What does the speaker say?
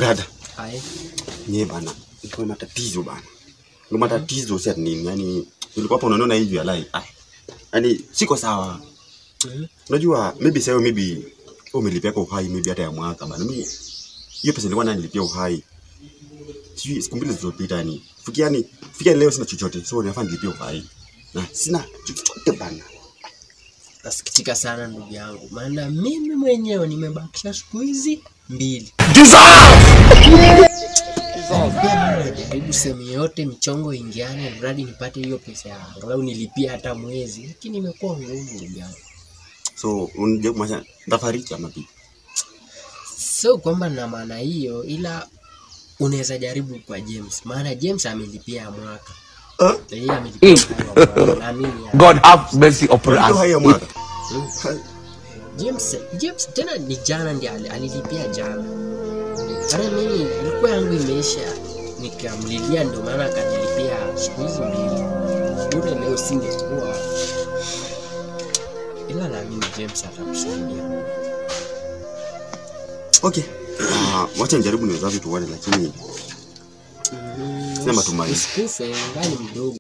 Brother. Hai. Nye bana, niko na matatizo bana. Ndio matatizo si ati nini, yani nilikuwa hapo unaona hivi alai. Yani siko sawa. Unajua maybe sasa maybe umelipia kwa uhai maybe hata ya mwaka bana. Mimi hiyo pesa nilikuwa nalipia uhai. Siku mbili zilizopita yani. Fikia leo sina chochote. So ninafaa nilipie uhai. Na sina chochote bana. Nasikitika sana ndugu yangu. Maana mimi mwenyewe nimebakisha siku hizi 2. Karibu sehemu yote michongo ingiane mradi nipate hiyo pesa ya angalau nilipia hata mwezi, lakini imekuwa ngumu ndugu yangu. So unje kumaanisha ndafariki ama vipi? So kwamba na maana hiyo, ila unaweza jaribu kwa James. Maana James amelipia mwaka. Yeye amelipia mwaka. God have mercy upon us. James tena ni jana ndiye alilipia jana. Kana mimi ilikuwa yangu imeisha nikamlilia, ndio maana akanilipia siku hizi 2. Bure leo singekuwa. Ila naamini James atakusaidia. Okay. Wacha nijaribu niweza vitu wale, lakini sema tumaini. Usikufe ngali mdogo.